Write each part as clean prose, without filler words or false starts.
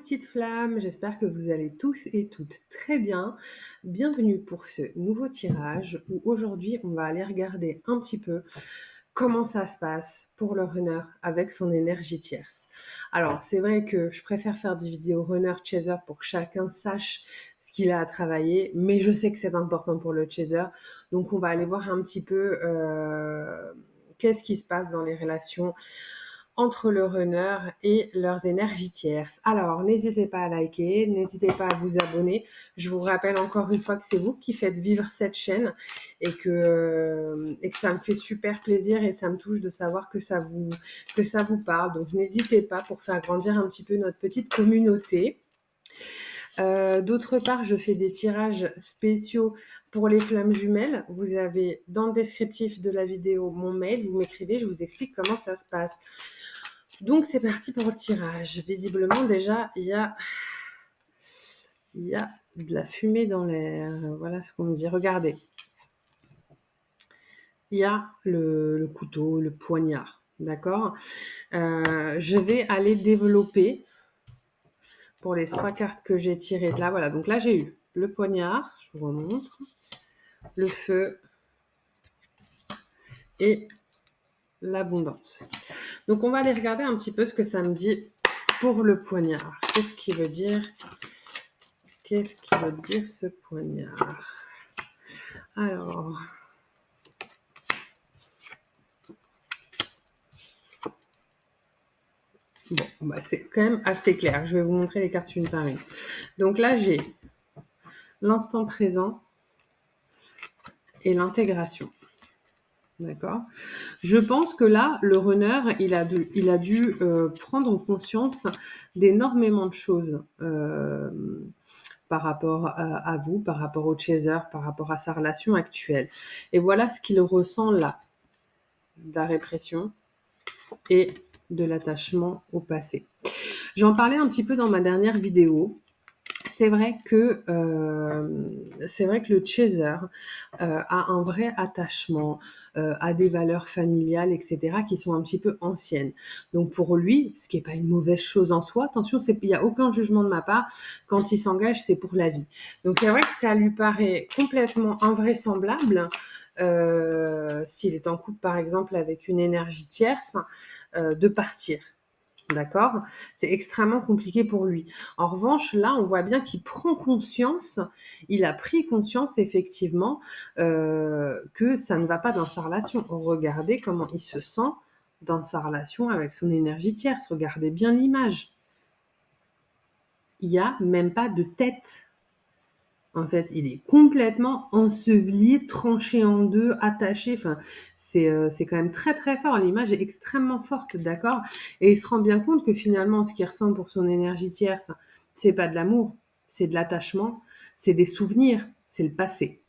petites flammes, j'espère que vous allez tous et toutes très bien. Bienvenue pour ce nouveau tirage où aujourd'hui on va aller regarder un petit peu comment ça se passe pour le runner avec son énergie tierce. Alors c'est vrai que je préfère faire des vidéos runner chaser pour que chacun sache ce qu'il a à travailler, mais je sais que c'est important pour le chaser, donc on va aller voir un petit peu qu'est-ce qui se passe dans les relations entre le runner et leurs énergies tierces. Alors, n'hésitez pas à liker, n'hésitez pas à vous abonner. Je vous rappelle encore une fois que c'est vous qui faites vivre cette chaîne et que ça me fait super plaisir et ça me touche de savoir que ça vous parle. Donc, n'hésitez pas pour faire grandir un petit peu notre petite communauté. D'autre part, je fais des tirages spéciaux pour les flammes jumelles. Vous avez dans le descriptif de la vidéo mon mail, vous m'écrivez, je vous explique comment ça se passe. Donc c'est parti pour le tirage. Visiblement déjà il y a de la fumée dans l'air. Voilà ce qu'on me dit. Regardez. Il y a le couteau, le poignard. D'accord. Je vais aller développer pour les 3 cartes que j'ai tirées de là. Voilà, donc là j'ai eu le poignard, je vous remontre, le feu et l'abondance. Donc on va aller regarder un petit peu ce que ça me dit pour le poignard. Qu'est-ce qui veut dire ce poignard? Alors, bon, bah c'est quand même assez clair. Je vais vous montrer les cartes une par une. Donc là, j'ai l'instant présent et l'intégration. D'accord. Je pense que là, le runner, il a dû prendre conscience d'énormément de choses par rapport à vous, par rapport au chaser, par rapport à sa relation actuelle. Et voilà ce qu'il ressent là. De la répression et de l'attachement au passé. J'en parlais un petit peu dans ma dernière vidéo. C'est vrai que le chaser a un vrai attachement à des valeurs familiales, etc., qui sont un petit peu anciennes. Donc pour lui, ce qui n'est pas une mauvaise chose en soi, attention, il n'y a aucun jugement de ma part, quand il s'engage, c'est pour la vie. Donc c'est vrai que ça lui paraît complètement invraisemblable, s'il est en couple par exemple avec une énergie tierce, de partir. D'accord? C'est extrêmement compliqué pour lui. En revanche, là, on voit bien qu'il prend conscience, il a pris conscience effectivement que ça ne va pas dans sa relation. Regardez comment il se sent dans sa relation avec son énergie tierce. Regardez bien l'image. Il n'y a même pas de tête. En fait, il est complètement enseveli, tranché en deux, attaché. Enfin, c'est quand même très très fort. L'image est extrêmement forte, d'accord? Et il se rend bien compte que finalement, ce qu'il ressent pour son énergie tierce, c'est pas de l'amour, c'est de l'attachement, c'est des souvenirs, c'est le passé.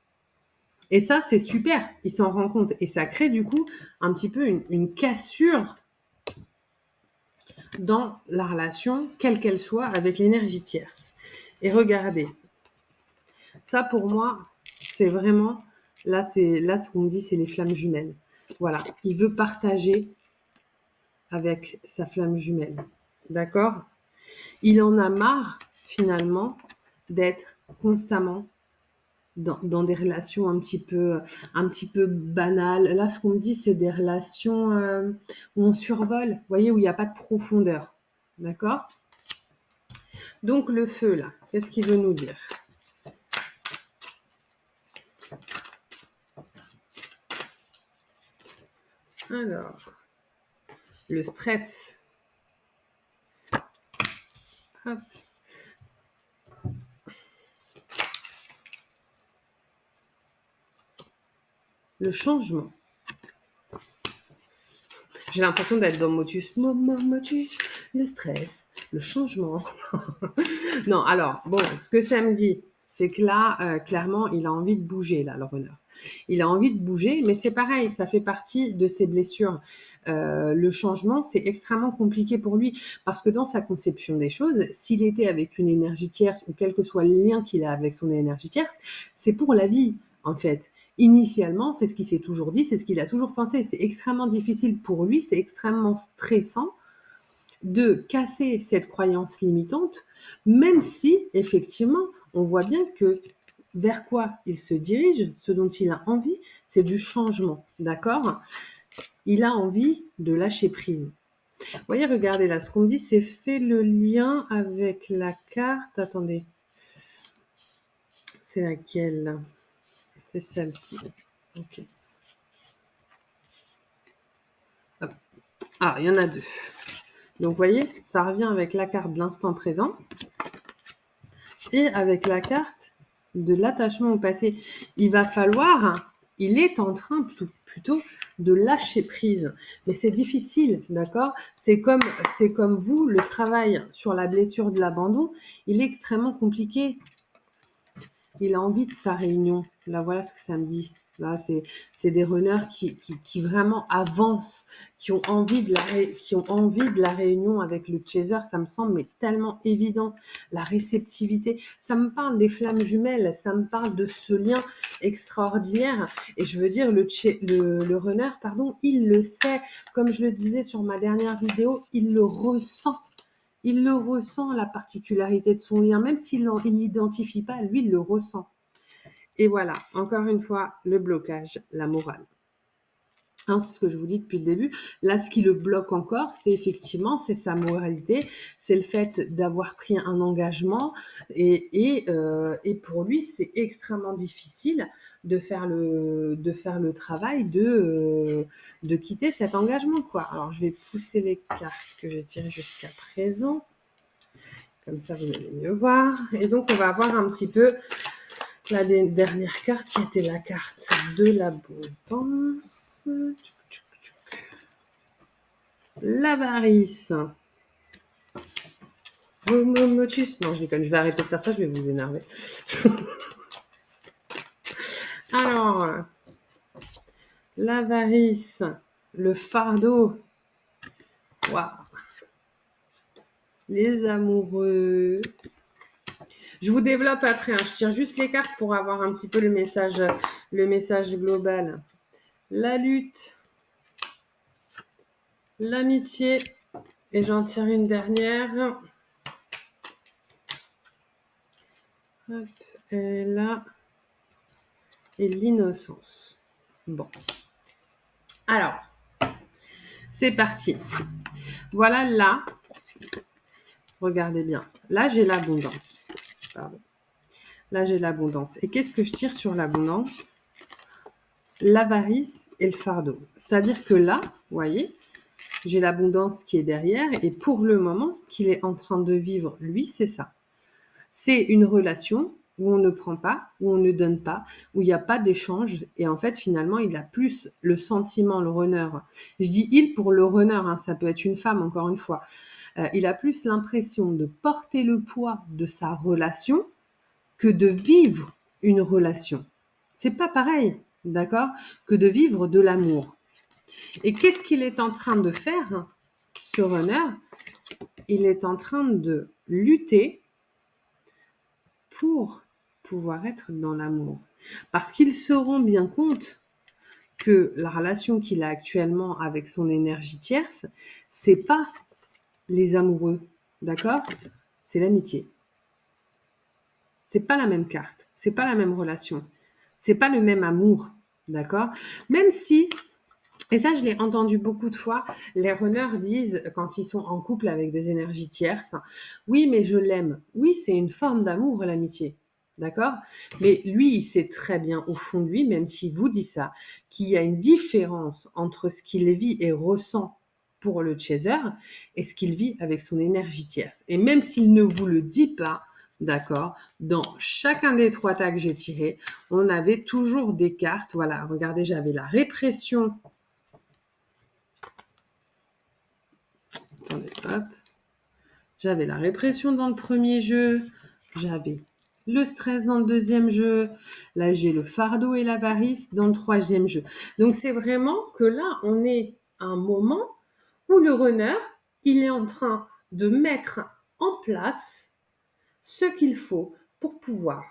Et ça, c'est super. Il s'en rend compte et ça crée du coup un petit peu une cassure dans la relation, quelle qu'elle soit, avec l'énergie tierce. Et regardez. Ça, pour moi, c'est vraiment, là, ce qu'on me dit, c'est les flammes jumelles. Voilà, il veut partager avec sa flamme jumelle. D'accord? Il en a marre, finalement, d'être constamment dans des relations un petit peu banales. Là, ce qu'on me dit, c'est des relations où on survole, vous voyez, où il n'y a pas de profondeur. D'accord? Donc, le feu, là, qu'est-ce qu'il veut nous dire? Alors, le stress. Hop. Le changement. J'ai l'impression d'être dans Motus. Motus, le stress, le changement. Non, alors, bon, ce que ça me dit, c'est que là, clairement, il a envie de bouger, là, le runner. Il a envie de bouger, mais c'est pareil, ça fait partie de ses blessures. Le changement, c'est extrêmement compliqué pour lui, parce que dans sa conception des choses, s'il était avec une énergie tierce, ou quel que soit le lien qu'il a avec son énergie tierce, c'est pour la vie, en fait. Initialement, c'est ce qu'il s'est toujours dit, c'est ce qu'il a toujours pensé. C'est extrêmement difficile pour lui, c'est extrêmement stressant de casser cette croyance limitante, même si, effectivement, on voit bien que vers quoi il se dirige, ce dont il a envie, c'est du changement, d'accord? Il a envie de lâcher prise. Vous voyez, regardez là, ce qu'on me dit, c'est fait le lien avec la carte. Attendez, c'est laquelle? C'est celle-ci. Ok. Hop. Ah, il y en a deux. Donc, vous voyez, ça revient avec la carte de l'instant présent et avec la carte de l'attachement au passé. Il va falloir, il est en train plutôt de lâcher prise. Mais c'est difficile, d'accord? C'est comme vous, le travail sur la blessure de l'abandon, il est extrêmement compliqué. Il a envie de sa réunion. Là, voilà ce que ça me dit. Là, c'est des runners qui vraiment avancent, qui ont envie de la réunion avec le chaser. Ça me semble mais tellement évident. La réceptivité. Ça me parle des flammes jumelles. Ça me parle de ce lien extraordinaire. Et je veux dire, le runner, pardon, il le sait. Comme je le disais sur ma dernière vidéo, il le ressent. Il le ressent, la particularité de son lien, même s'il n'identifie pas, lui, il le ressent. Et voilà, encore une fois, le blocage, la morale. Hein, c'est ce que je vous dis depuis le début. Là, ce qui le bloque encore, c'est effectivement, c'est sa moralité, c'est le fait d'avoir pris un engagement. Et pour lui, c'est extrêmement difficile de faire le travail de quitter cet engagement, quoi. Alors, je vais pousser les cartes que j'ai tirées jusqu'à présent. Comme ça, vous allez mieux voir. Et donc, on va voir un petit peu la dernière carte qui était la carte de l'abondance. L'avarice. Motus. Non, je déconne, je vais arrêter de faire ça, je vais vous énerver. Alors, l'avarice, le fardeau. Waouh. Les amoureux. Je vous développe après, hein. Je tire juste les cartes pour avoir un petit peu le message global. La lutte, l'amitié, et j'en tire une dernière. Hop, et là, et l'innocence. Bon. Alors, c'est parti. Voilà là, regardez bien. Là, j'ai l'abondance. Pardon. Là, j'ai l'abondance. Et qu'est-ce que je tire sur l'abondance? L'avarice et le fardeau. C'est-à-dire que là, vous voyez, j'ai l'abondance qui est derrière. Et pour le moment, ce qu'il est en train de vivre, lui, c'est ça. C'est une relation où on ne prend pas, où on ne donne pas, où il n'y a pas d'échange. Et en fait, finalement, il a plus le sentiment, le runner. Je dis il pour le runner, hein, ça peut être une femme, encore une fois. Il a plus l'impression de porter le poids de sa relation que de vivre une relation. C'est pas pareil, d'accord, que de vivre de l'amour. Et qu'est-ce qu'il est en train de faire, ce runner? Il est en train de lutter pour pouvoir être dans l'amour. Parce qu'il se rend bien compte que la relation qu'il a actuellement avec son énergie tierce, c'est pas les amoureux, d'accord? C'est l'amitié. C'est pas la même carte, c'est pas la même relation, c'est pas le même amour, d'accord? Même si, et ça je l'ai entendu beaucoup de fois, les runners disent quand ils sont en couple avec des énergies tierces, oui mais je l'aime. Oui, c'est une forme d'amour l'amitié, d'accord? Mais lui, il sait très bien au fond de lui, même s'il vous dit ça, qu'il y a une différence entre ce qu'il vit et ressent pour le chaser et ce qu'il vit avec son énergie tierce. Et même s'il ne vous le dit pas, d'accord, dans chacun des 3 tas que j'ai tirés, on avait toujours des cartes. Voilà, regardez, j'avais la répression. Attendez, hop. J'avais la répression dans le premier jeu. J'avais le stress dans le deuxième jeu. Là, j'ai le fardeau et l'avarice dans le troisième jeu. Donc, c'est vraiment que là, on est à un moment où le runner, il est en train de mettre en place ce qu'il faut pour pouvoir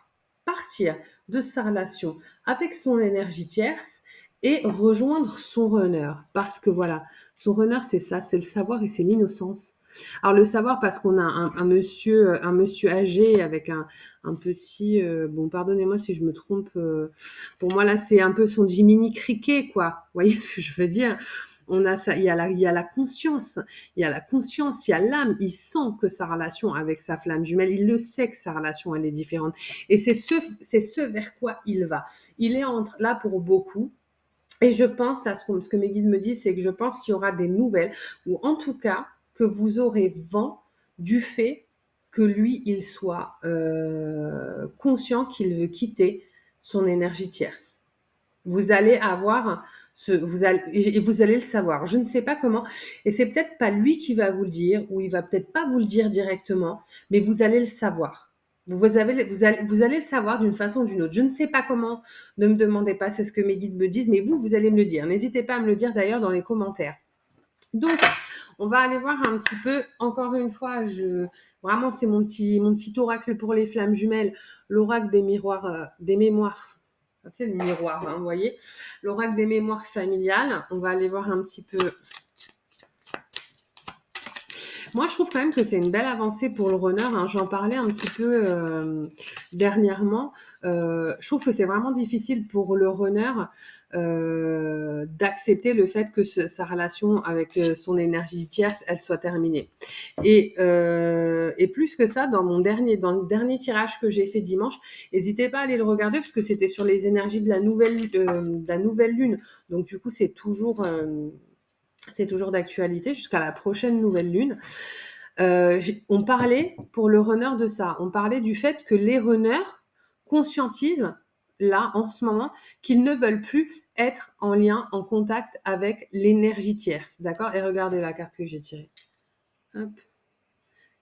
partir de sa relation avec son énergie tierce et rejoindre son runner. Parce que voilà, son runner, c'est ça, c'est le savoir et c'est l'innocence. Alors le savoir parce qu'on a un monsieur âgé avec un petit, bon pardonnez-moi si je me trompe, pour moi là c'est un peu son Jiminy Cricket quoi. Vous voyez ce que je veux dire? On a ça, il y a la conscience, il y a la conscience, il y a l'âme. Il sent que sa relation avec sa flamme jumelle, il le sait que sa relation elle est différente. Et c'est ce vers quoi il va. Il est là pour beaucoup. Et je pense, là, ce que mes guides me disent, c'est que je pense qu'il y aura des nouvelles, ou en tout cas, que vous aurez vent du fait que lui, il soit conscient qu'il veut quitter son énergie tierce. Vous allez avoir vous allez le savoir. Je ne sais pas comment, et c'est peut-être pas lui qui va vous le dire, ou il va peut-être pas vous le dire directement, mais vous allez le savoir. Vous allez le savoir d'une façon ou d'une autre. Je ne sais pas comment, ne me demandez pas, c'est ce que mes guides me disent, mais vous allez me le dire. N'hésitez pas à me le dire d'ailleurs dans les commentaires. Donc, on va aller voir un petit peu, encore une fois, vraiment c'est mon petit oracle pour les flammes jumelles, l'oracle des mémoires. C'est le miroir, hein, vous voyez. L'oracle des mémoires familiales. On va aller voir un petit peu. Moi, je trouve quand même que c'est une belle avancée pour le runner. Hein. J'en parlais un petit peu dernièrement. Je trouve que c'est vraiment difficile pour le runner d'accepter le fait que sa relation avec son énergie tierce, elle soit terminée. Et plus que ça, dans le dernier tirage que j'ai fait dimanche, n'hésitez pas à aller le regarder parce que c'était sur les énergies de la nouvelle lune. Donc du coup, c'est toujours d'actualité jusqu'à la prochaine nouvelle lune. On parlait pour le runner de ça. On parlait du fait que les runners conscientisent là en ce moment qu'ils ne veulent plus être en lien, en contact avec l'énergie tierce. D'accord? Et regardez la carte que j'ai tirée. Hop.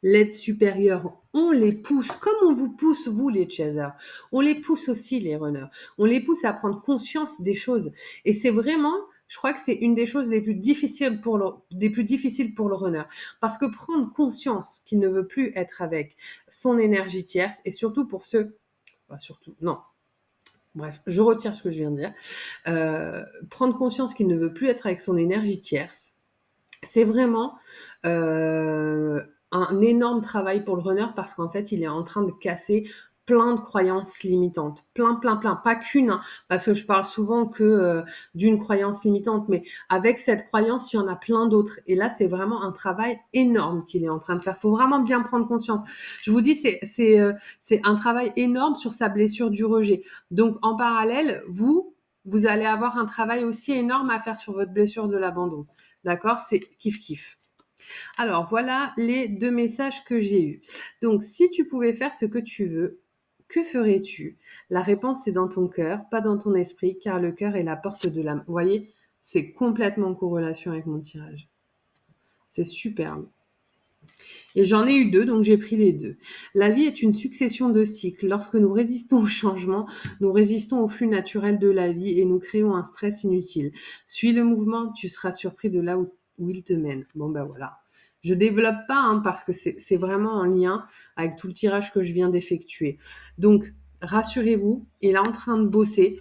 L'aide supérieure, on les pousse comme on vous pousse, vous les chasers. On les pousse aussi, les runners. On les pousse à prendre conscience des choses. Et c'est vraiment, je crois que c'est une des choses les plus difficiles pour le runner. Parce que prendre conscience qu'il ne veut plus être avec son énergie tierce, et surtout pour ceux, non. Bref, je retire ce que je viens de dire. Prendre conscience qu'il ne veut plus être avec son énergie tierce, c'est vraiment un énorme travail pour le runner parce qu'en fait, il est en train de casser plein de croyances limitantes. Plein. Pas qu'une, hein, parce que je parle souvent que d'une croyance limitante, mais avec cette croyance, il y en a plein d'autres. Et là, c'est vraiment un travail énorme qu'il est en train de faire. Il faut vraiment bien prendre conscience. Je vous dis, c'est un travail énorme sur sa blessure du rejet. Donc, en parallèle, vous allez avoir un travail aussi énorme à faire sur votre blessure de l'abandon. D'accord? C'est kiff. Alors, voilà les 2 messages que j'ai eus. Donc, si tu pouvais faire ce que tu veux, que ferais-tu? La réponse est dans ton cœur, pas dans ton esprit, car le cœur est la porte de l'âme. Vous voyez, c'est complètement en corrélation avec mon tirage. C'est superbe. Et j'en ai eu 2, donc j'ai pris les 2. La vie est une succession de cycles. Lorsque nous résistons au changement, nous résistons au flux naturel de la vie et nous créons un stress inutile. Suis le mouvement, tu seras surpris de là où il te mène. Bon ben voilà. Je développe pas hein, parce que c'est vraiment en lien avec tout le tirage que je viens d'effectuer. Donc, rassurez-vous, il est en train de bosser.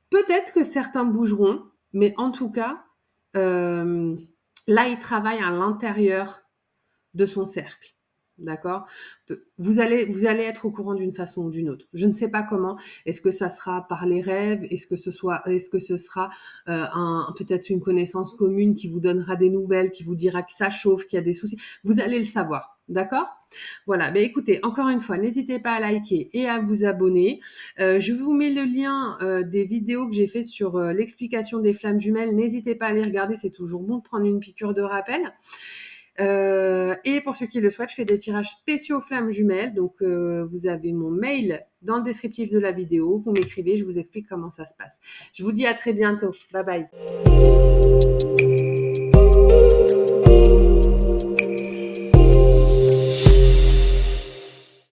Peut-être que certains bougeront, mais en tout cas, là, il travaille à l'intérieur de son cercle. D'accord? Vous allez être au courant d'une façon ou d'une autre. Je ne sais pas comment. Est-ce que ça sera par les rêves? Est-ce que ce sera peut-être une connaissance commune qui vous donnera des nouvelles, qui vous dira que ça chauffe, qu'il y a des soucis? Vous allez le savoir. D'accord? Voilà. Ben écoutez, encore une fois, n'hésitez pas à liker et à vous abonner. Je vous mets le lien des vidéos que j'ai fait sur l'explication des flammes jumelles. N'hésitez pas à les regarder. C'est toujours bon de prendre une piqûre de rappel. Et pour ceux qui le souhaitent, je fais des tirages spéciaux flammes jumelles. Donc, vous avez mon mail dans le descriptif de la vidéo. Vous m'écrivez, je vous explique comment ça se passe. Je vous dis à très bientôt. Bye bye.